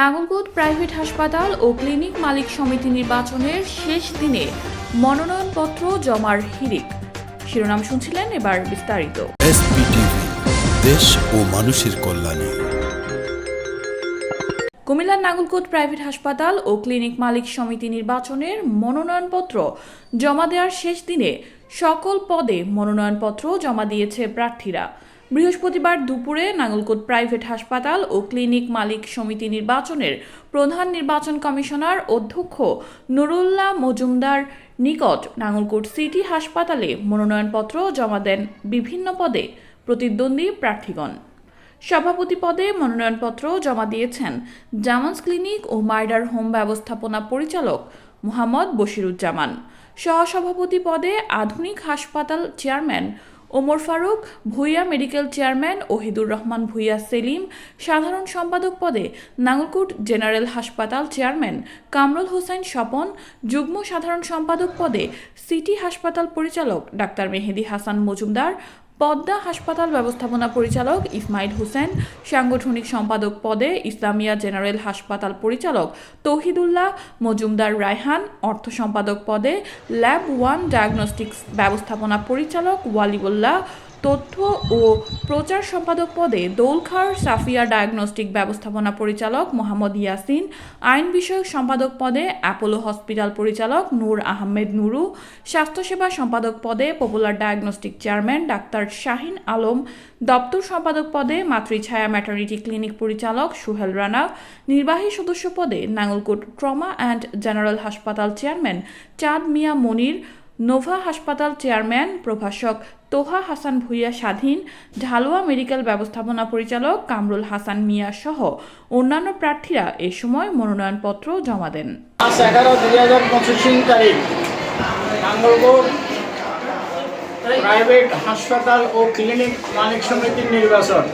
Nangalkot private হাসপাতাল ও clinic মালিক সমিতি নির্বাচনের শেষ দিনে মনোনয়নপত্র জমার হিড়িক। শিরোনাম শুনছিলেন, এবার বিস্তারিত। এসপিটিভি, দেশ ও মানুষের কল্যাণে। কুমিল্লার নাঙ্গলকোট প্রাইভেট হাসপাতাল ও ক্লিনিক মালিক সমিতি নির্বাচনের মনোনয়নপত্র জমা দেওয়ার শেষ দিনে সকল পদে মনোনয়নপত্র জমা দিয়েছে প্রার্থীরা। বৃহস্পতিবার দুপুরে নাঙ্গলকোট প্রাইভেট হাসপাতাল ও ক্লিনিক মালিক সমিতি নির্বাচনের প্রধান নির্বাচন কমিশনার অধ্যক্ষ নুরুল্লাহ মজুমদার নিকট নাঙ্গলকোট সিটি হাসপাতালে মনোনয়নপত্র জমা দেন বিভিন্ন পদে প্রতিদ্বন্দ্বী প্রার্থীগণ। সভাপতি পদে মনোনয়নপত্র জমা দিয়েছেন জামানস ক্লিনিক ও মাইডার হোম ব্যবস্থাপনা পরিচালক মোহাম্মদ বশিরুজ্জামান। সহসভাপতি পদে আধুনিক হাসপাতাল chairman Omar Faruk, Bhuiyan medical chairman Wahidur Rahman Bhuiyan Selim, সাধারণ সম্পাদক পদে নাঙ্গলকোট জেনারেল হাসপাতাল চেয়ারম্যান কামরুল হোসেন স্বপন, যুগ্ম সাধারণ সম্পাদক পদে সিটি হাসপাতাল পরিচালক ডাক্তার মেহেদি হাসান মজুমদার, পদ্মা হাসপাতাল ব্যবস্থাপনা পরিচালক ইসমাইল হোসেন, সাংগঠনিক সম্পাদক পদে ইসলামিয়া জেনারেল হাসপাতাল পরিচালক তৌহিদুল্লাহ মজুমদার রায়হান, অর্থ সম্পাদক পদে ল্যাব 1 ডায়াগনস্টিক্স ব্যবস্থাপনা পরিচালক ওয়ালিউল্লাহ, তথ্য ও প্রচার সম্পাদক পদে দৌলখার সাফিয়া ডায়াগনস্টিক ব্যবস্থাপনা পরিচালক মোহাম্মদ ইয়াসিন, আইন বিষয়ক সম্পাদক পদে অ্যাপোলো হসপিটাল পরিচালক নূর আহমেদ নুরু, স্বাস্থ্যসেবা সম্পাদক পদে পপুলার ডায়াগনস্টিক চেয়ারম্যান ডাক্তার শাহিন আলম, দপ্তর সম্পাদক পদে মাতৃছায়া ম্যাটারনিটি ক্লিনিক পরিচালক সুহেল রানা, নির্বাহী সদস্য পদে নাঙ্গলকোট ট্রমা অ্যান্ড জেনারেল হাসপাতাল চেয়ারম্যান চাঁদ মিয়া মনির, নোভা হাসপাতাল চেয়ারম্যান প্রভাষক তোহা হাসান ভূঁইয়া স্বাধীন, ঢালুয়া মেডিকেল ব্যবস্থাপনা পরিচালক কামরুল হাসান মিয়া সহ অন্যান্য প্রার্থীরা এ সময় মনোনয়নপত্র জমা দেন। 11/11/2025 তারিখ নাঙ্গলকোট প্রাইভেট হাসপাতাল ও ক্লিনিক মালিক সমিতির নির্বাচন।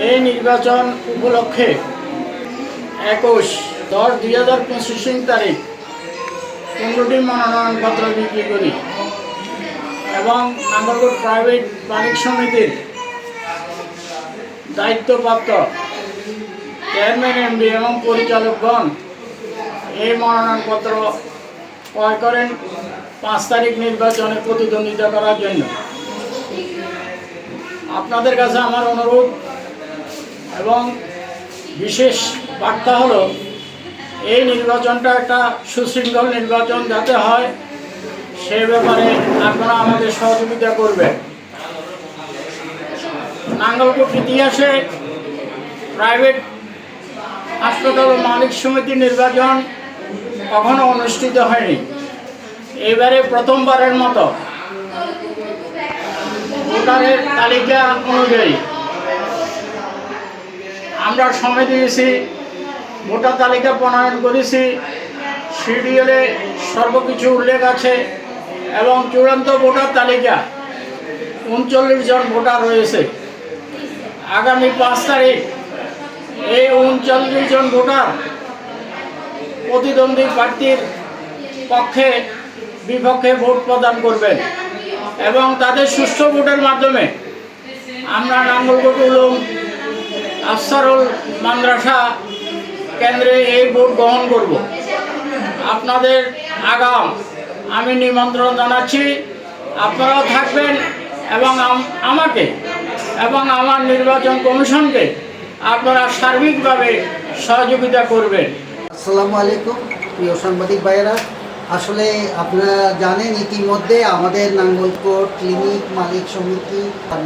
এই নির্বাচন উপলক্ষে 21/10/2025 তারিখ 15টি মনোনয়নপত্র বিক্রি করি এবং নাঙ্গলকোট প্রাইভেট মালিক সমিতির দায়িত্বপ্রাপ্ত চেয়ারম্যান, এমডি এবং পরিচালকগণ এই মনোনয়নপত্র ক্রয় করেন 5 তারিখ নির্বাচনে প্রতিদ্বন্দ্বিতা করার জন্য। আপনাদের কাছে আমার অনুরোধ এবং বিশেষ বার্তা হলো, এই নির্বাচনটা একটা সুশৃঙ্খল নির্বাচন যাতে হয় সে ব্যাপারে আপনারা আমাদের সহযোগিতা করবেন। নাঙ্গলকোট ইতিহাসে প্রাইভেট হাসপাতাল ও মালিক সমিতির নির্বাচন কখনো অনুষ্ঠিত হয়নি। এবারে প্রথমবারের মতো ভোটারের তালিকা অনুযায়ী আমরা সময় দিয়েছি, ভোটার তালিকা প্রণয়ন করেছি, সিডিএলে সর্বকিছু উল্লেখ আছে এবং চূড়ান্ত ভোটার তালিকা 39 জন ভোটার রয়েছে। আগামী 5 তারিখ এই 39 জন ভোটার প্রতিদ্বন্দ্বী প্রার্থীর পক্ষে বিপক্ষে ভোট প্রদান করবেন এবং তাদের সুষ্ঠু ভোটের মাধ্যমে আমরা নাঙ্গলকোট উলুম আফসারুল মাদ্রাসা কেন্দ্রে এই ভোট গ্রহণ করব। আপনাদের আগাম আমি নিমন্ত্রণ জানাচ্ছি, আপনারাও থাকবেন এবং আমাকে এবং আমার নির্বাচন কমিশনকে আপনারা সার্বিকভাবে সহযোগিতা করবেন। আসসালামু আলাইকুম প্রিয় সাংবাদিক ভাইয়েরা, আসলে আপনারা জানেন ইতিমধ্যে আমাদের নাঙ্গলকোট ক্লিনিক মালিক সমিতি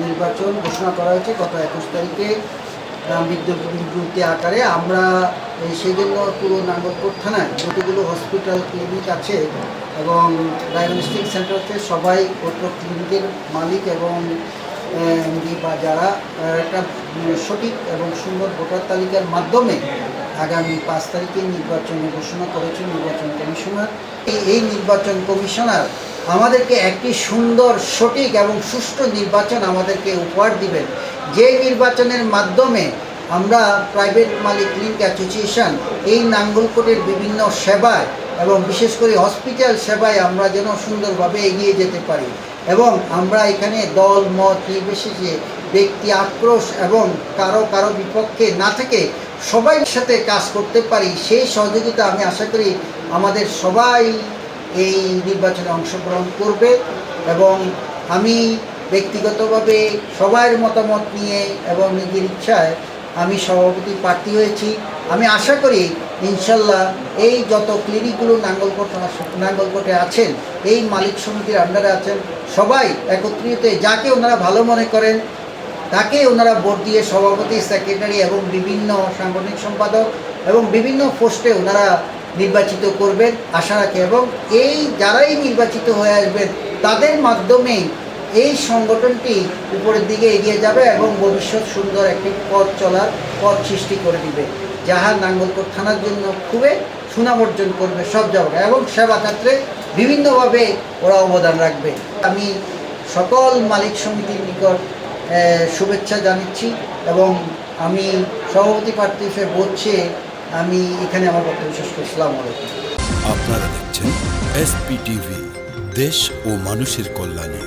নির্বাচন ঘোষণা করা হয়েছে গত 21 তারিখে বিজ্ঞপ্তি আকারে। আমরা সেই জন্য পুরো নাঙ্গলকোট থানায় যতগুলো হসপিটাল ক্লিনিক আছে এবং ডায়াগনস্টিক সেন্টার আছে সবাই ক্লিনিকের মালিক এবং বা যারা একটা সঠিক এবং সুন্দর ভোটার তালিকার মাধ্যমে আগামী 5 তারিখে নির্বাচনে ঘোষণা করেছেন নির্বাচন কমিশনার। এই নির্বাচন কমিশনার আমাদেরকে একটি সুন্দর, সঠিক এবং সুষ্ঠু নির্বাচন আমাদেরকে উপহার দিবেন, যে নির্বাচনের মাধ্যমে আমরা প্রাইভেট মালিক ক্লিনিক অ্যাসোসিয়েশন এই নাঙ্গলকোটের বিভিন্ন সেবায় এবং বিশেষ করে হসপিটাল সেবায় আমরা যেন সুন্দরভাবে এগিয়ে যেতে পারি এবং আমরা এখানে দল মত নির্বিশেষে ব্যক্তি আক্রোশ এবং কারো বিপক্ষে না থেকে সবাই সাথে কাজ করতে পারি, সেই সহযোগিতা আমি আশা করি আমাদের সবাই এই নির্বাচনে অংশগ্রহণ করবে। এবং আমি ব্যক্তিগতভাবে সবার মতামত নিয়ে এবং নিজের ইচ্ছায় আমি সভাপতি প্রার্থী হয়েছি। আমি আশা করি ইনশাল্লাহ এই যত ক্লিনিকগুলো নাঙ্গলকোটে আছেন, এই মালিক সমিতির আন্ডারে আছেন, সবাই একত্রিত যাকে ওনারা ভালো মনে করেন তাকে ওনারা ভোট দিয়ে সভাপতি, সেক্রেটারি এবং বিভিন্ন সাংগঠনিক সম্পাদক এবং বিভিন্ন পোস্টে ওনারা নির্বাচিত করবেন আশা রাখে। এবং এই যারাই নির্বাচিত হয়ে আসবেন তাদের মাধ্যমেই এই সংগঠনটি উপরের দিকে এগিয়ে যাবে এবং ভবিষ্যৎ সুন্দর একটি চলার পথ সৃষ্টি করে দিবে, যাহা নাঙ্গলকোট থানার জন্য খুবই সুনাম অর্জন করবে সব জায়গায় এবং সেবা ক্ষেত্রে বিভিন্নভাবে ওরা অবদান রাখবে। আমি সকল মালিক সমিতির নিকট শুভেচ্ছা জানাচ্ছি এবং আমি সভাপতি প্রার্থী হিসেবে বলছি। আমি এখানে আমার বক্তব্য শেষ করছি। আসসালামু আলাইকুম। আপনারা দেখছেন এসপি টিভি, দেশ ও মানুষের কল্যাণে।